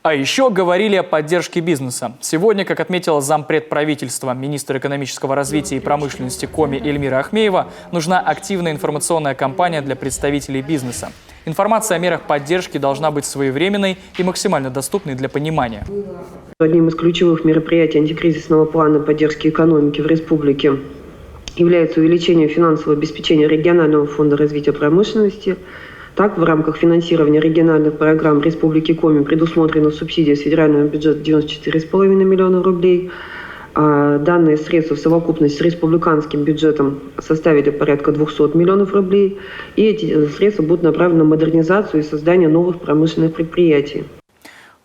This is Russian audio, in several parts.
А еще говорили о поддержке бизнеса. Сегодня, как отметила зампред правительства, министр экономического развития и промышленности Коми Эльмира Ахмеева, нужна активная информационная кампания для представителей бизнеса. Информация о мерах поддержки должна быть своевременной и максимально доступной для понимания. Одним из ключевых мероприятий антикризисного плана поддержки экономики в республике является увеличение финансового обеспечения регионального фонда развития промышленности. Так, в рамках финансирования региональных программ Республики Коми предусмотрена субсидия с федерального бюджета 94,5 миллиона рублей. Данные средства в совокупности с республиканским бюджетом составили порядка 200 миллионов рублей. И эти средства будут направлены на модернизацию и создание новых промышленных предприятий.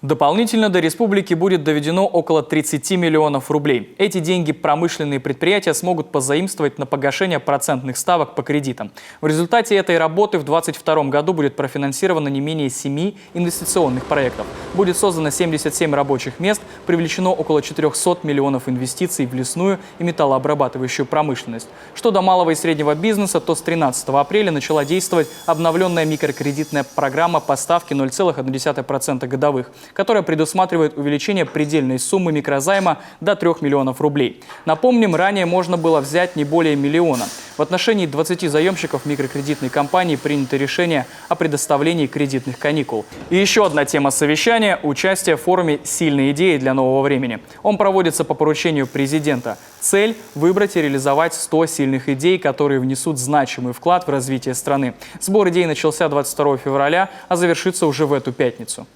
Дополнительно до республики будет доведено около 30 миллионов рублей. Эти деньги промышленные предприятия смогут позаимствовать на погашение процентных ставок по кредитам. В результате этой работы в 2022 году будет профинансировано не менее 7 инвестиционных проектов. Будет создано 77 рабочих мест, привлечено около 400 миллионов инвестиций в лесную и металлообрабатывающую промышленность. Что до малого и среднего бизнеса, то с 13 апреля начала действовать обновленная микрокредитная программа по ставке 0,1% годовых, которая предусматривает увеличение предельной суммы микрозайма до 3 миллионов рублей. Напомним, ранее можно было взять не более миллиона. В отношении 20 заемщиков микрокредитной компании принято решение о предоставлении кредитных каникул. И еще одна тема совещания – участие в форуме «Сильные идеи для нового времени». Он проводится по поручению президента. Цель – выбрать и реализовать 100 сильных идей, которые внесут значимый вклад в развитие страны. Сбор идей начался 22 февраля, а завершится уже в эту пятницу.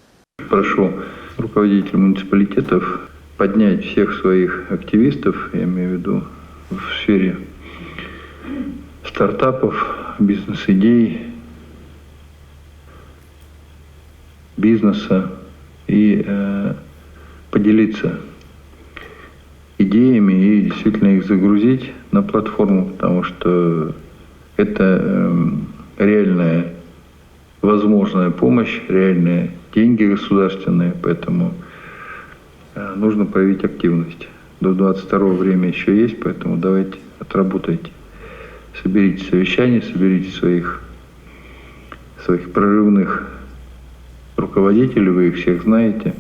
Прошу руководителей муниципалитетов поднять всех своих активистов, я имею в виду в сфере стартапов, бизнес-идей, бизнеса и поделиться идеями и действительно их загрузить на платформу, потому что это реальная возможная помощь, реальные деньги государственные, поэтому нужно проявить активность. До 22-го время еще есть, поэтому давайте отработайте. Соберите совещания, соберите своих прорывных руководителей, вы их всех знаете,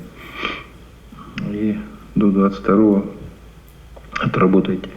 и до 22-го отработайте.